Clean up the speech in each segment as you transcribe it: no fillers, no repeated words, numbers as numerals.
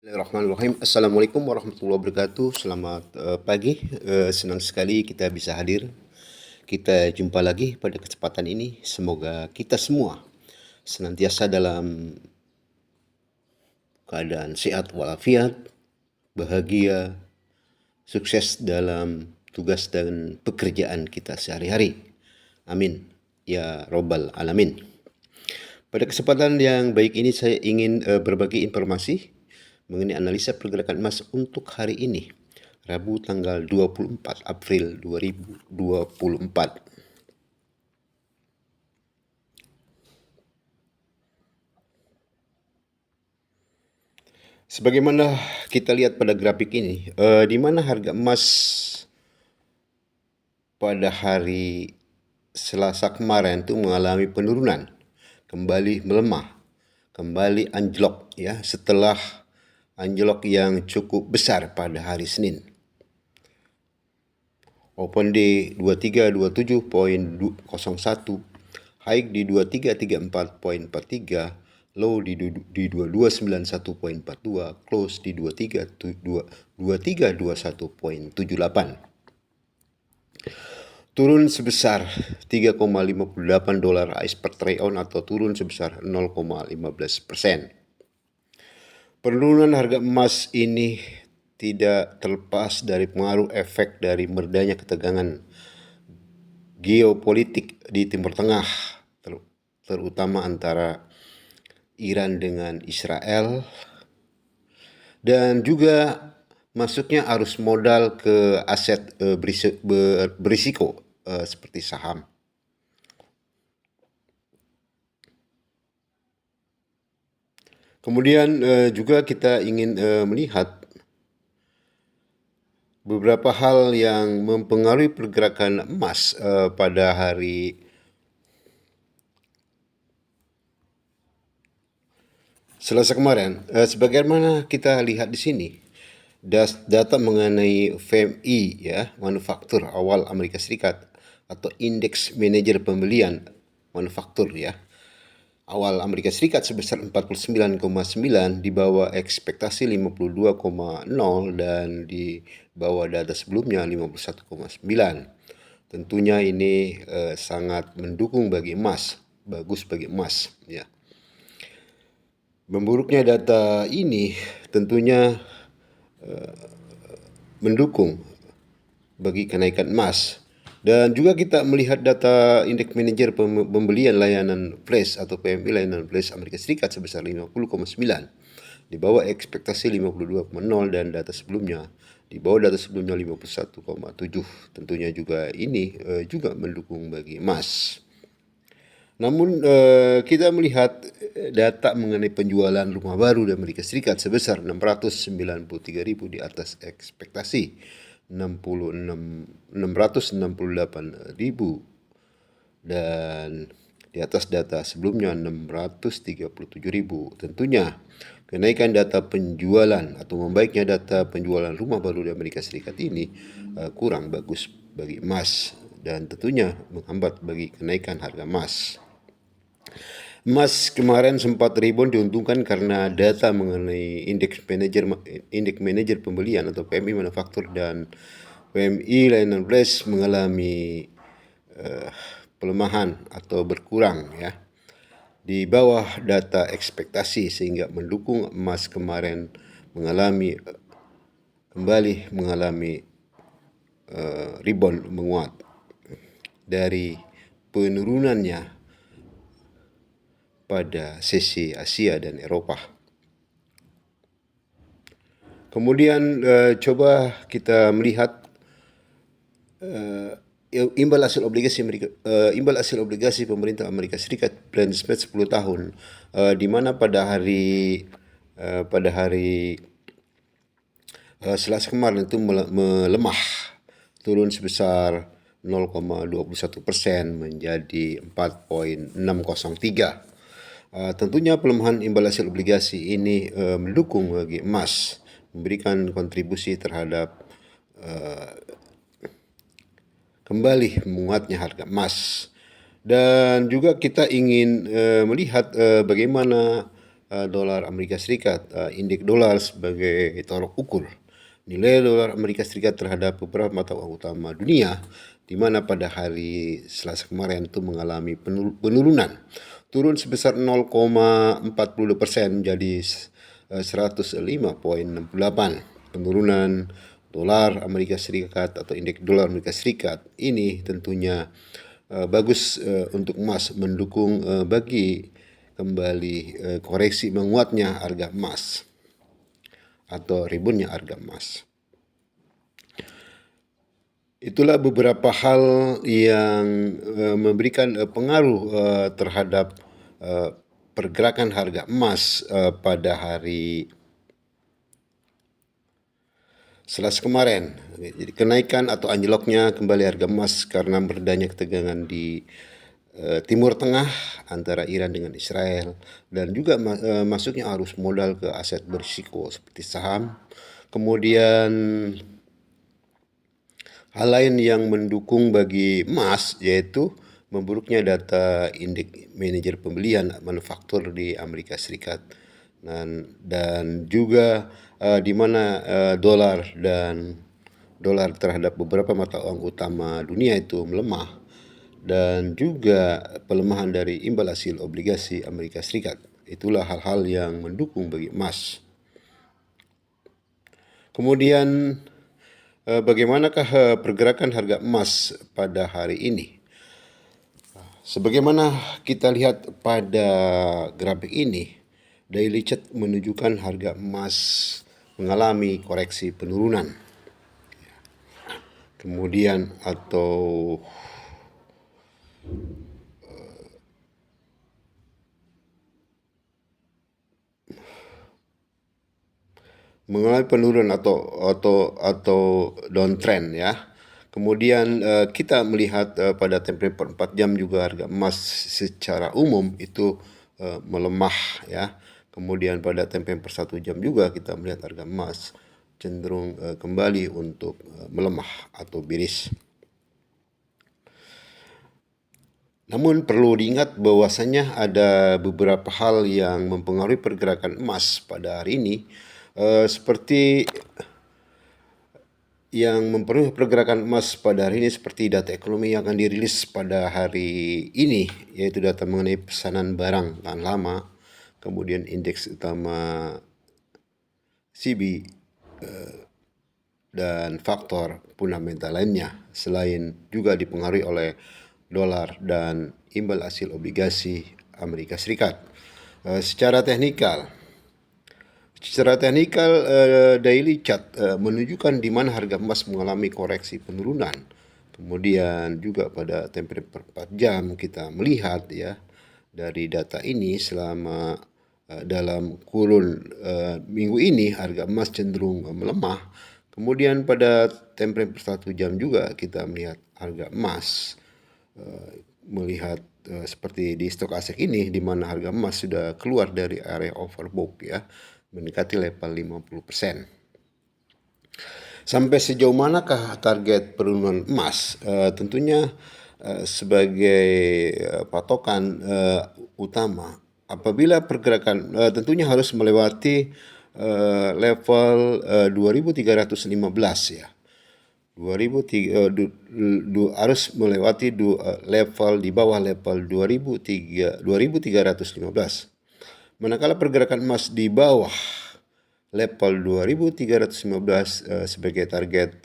Bismillahirrahmanirrahim. Assalamualaikum warahmatullahi wabarakatuh. Selamat pagi. Senang sekali kita bisa hadir. Kita jumpa lagi pada kesempatan ini. Semoga kita semua senantiasa dalam keadaan sehat walafiat, bahagia, sukses dalam tugas dan pekerjaan kita sehari-hari. Amin. Ya Robbal Alamin. Pada kesempatan yang baik ini saya ingin berbagi informasi mengenai analisa pergerakan emas untuk hari ini, Rabu tanggal 24 April 2024. Sebagaimana kita lihat pada grafik ini, di mana harga emas pada hari Selasa kemarin itu mengalami penurunan, kembali melemah, kembali anjlok ya setelah anjlok yang cukup besar pada hari Senin. Open di 2327.01, high di 2334.43, low di 2291.42, close di 2321.78. Turun sebesar 3,58 dolar AS per troy ounce atau turun sebesar 0,15%. Penurunan harga emas ini tidak terlepas dari pengaruh efek dari meredanya ketegangan geopolitik di Timur Tengah, terutama antara Iran dengan Israel, dan juga masuknya arus modal ke aset berisiko seperti saham. Kemudian juga kita ingin melihat beberapa hal yang mempengaruhi pergerakan emas pada hari Selasa kemarin. Sebagaimana kita lihat di sini, data mengenai FMI ya, manufaktur awal Amerika Serikat atau indeks manajer pembelian manufaktur ya, awal Amerika Serikat sebesar 49,9 di bawah ekspektasi 52,0 dan di bawah data sebelumnya 51,9. Tentunya ini sangat mendukung bagi emas, bagus bagi emas ya. Memburuknya data ini tentunya mendukung bagi kenaikan emas. Dan juga kita melihat data indeks manajer pembelian layanan flash atau PMI layanan flash Amerika Serikat sebesar 50,9 di bawah ekspektasi 52,0 dan data sebelumnya di bawah data sebelumnya 51,7. Tentunya juga ini juga mendukung bagi emas. Namun kita melihat data mengenai penjualan rumah baru di Amerika Serikat sebesar 693.000 di atas ekspektasi 668.000 dan di atas data sebelumnya 637.000. Tentunya kenaikan data penjualan atau membaiknya data penjualan rumah baru di Amerika Serikat ini kurang bagus bagi emas dan tentunya menghambat bagi kenaikan harga emas. Emas kemarin sempat rebound diuntungkan karena data mengenai indeks manajer pembelian atau PMI manufaktur dan PMI layanan flash mengalami pelemahan atau berkurang ya di bawah data ekspektasi sehingga mendukung emas kemarin kembali mengalami rebound menguat dari penurunannya pada sesi Asia dan Eropa. Kemudian coba kita melihat imbal hasil obligasi pemerintah Amerika Serikat Blend Spread 10 tahun di mana pada hari Selasa kemarin itu melemah, turun sebesar 0,21% menjadi 4,603. Tentunya pelemahan imbal hasil obligasi ini mendukung bagi emas, memberikan kontribusi terhadap kembali menguatnya harga emas. Dan juga kita ingin melihat bagaimana dolar Amerika Serikat, indeks dolar sebagai tolok ukur nilai dolar Amerika Serikat terhadap beberapa mata uang utama dunia, di mana pada hari Selasa kemarin itu mengalami penurunan, turun sebesar 0,42% jadi 105,68. Penurunan dolar Amerika Serikat atau indeks dolar Amerika Serikat ini tentunya bagus untuk emas, mendukung bagi kembali koreksi menguatnya harga emas atau reboundnya harga emas. Itulah beberapa hal yang memberikan pengaruh terhadap pergerakan harga emas pada hari Selasa kemarin. Jadi kenaikan atau anjloknya kembali harga emas karena meredanya ketegangan di Timur Tengah antara Iran dengan Israel, dan juga masuknya arus modal ke aset berisiko seperti saham. Kemudian hal lain yang mendukung bagi emas yaitu memburuknya data indeks manajer pembelian manufaktur di Amerika Serikat, dan juga di mana dolar terhadap beberapa mata uang utama dunia itu melemah, dan juga pelemahan dari imbal hasil obligasi Amerika Serikat. Itulah hal-hal yang mendukung bagi emas. Kemudian bagaimanakah pergerakan harga emas pada hari ini? Sebagaimana kita lihat pada grafik ini, daily chart menunjukkan harga emas mengalami koreksi penurunan. Kemudian mengalami penurunan atau downtrend ya. Kemudian kita melihat pada tempo 4 jam juga harga emas secara umum itu melemah ya. Kemudian pada tempo 1 jam juga kita melihat harga emas cenderung kembali untuk melemah atau bearish. Namun perlu diingat bahwasanya ada beberapa hal yang mempengaruhi pergerakan emas pada hari ini, seperti yang mempengaruhi pergerakan emas pada hari ini seperti data ekonomi yang akan dirilis pada hari ini, yaitu data mengenai pesanan barang tahan lama, kemudian indeks utama CB, dan faktor fundamental lainnya, selain juga dipengaruhi oleh dolar dan imbal hasil obligasi Amerika Serikat. Secara teknikal daily chart menunjukkan di mana harga emas mengalami koreksi penurunan. Kemudian juga pada tempo 4 jam kita melihat ya, dari data ini selama dalam kurun minggu ini harga emas cenderung melemah. Kemudian pada tempo 1 jam juga kita melihat harga emas melihat seperti di stok ASEC ini, di mana harga emas sudah keluar dari area overbought ya, mendekati level 50%. Sampai sejauh manakah target penurunan emas? Tentunya sebagai patokan utama, apabila pergerakan tentunya harus melewati level 2315 ya. Harus melewati level di bawah level 2315. Manakala pergerakan emas di bawah level 2315 sebagai target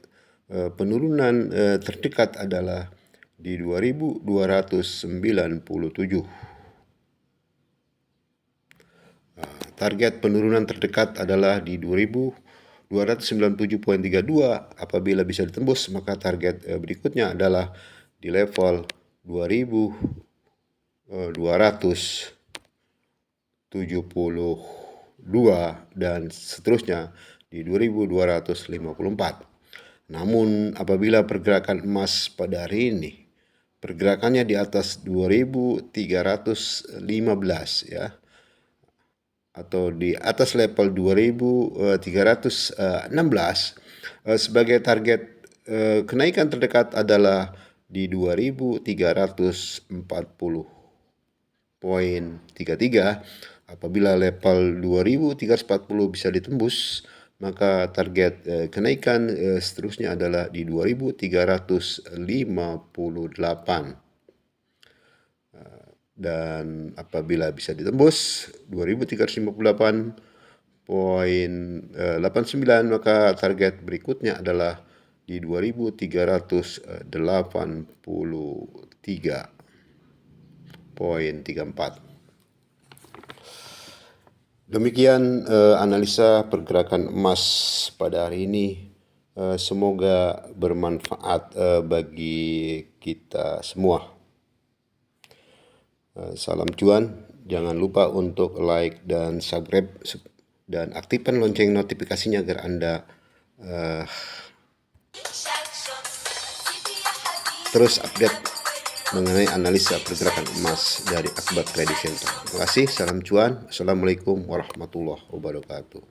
penurunan terdekat adalah di 2297. Target penurunan terdekat adalah di 297.32. Apabila bisa ditembus, maka target berikutnya adalah di level 2272 dan seterusnya di 2254. Namun apabila pergerakan emas pada hari ini pergerakannya di atas 2315 ya, atau di atas level 2316, sebagai target kenaikan terdekat adalah di 2340.33. apabila level 2340 bisa ditembus, maka target kenaikan seterusnya adalah di 2358. Dan apabila bisa ditembus 2358.89, maka target berikutnya adalah di 2383.34. Demikian analisa pergerakan emas pada hari ini. Semoga bermanfaat bagi kita semua. Salam cuan, jangan lupa untuk like dan subscribe dan aktifkan lonceng notifikasinya agar Anda terus update mengenai analisa pergerakan emas dari Akbar Trading Center. Terima kasih, salam cuan. Assalamualaikum warahmatullahi wabarakatuh.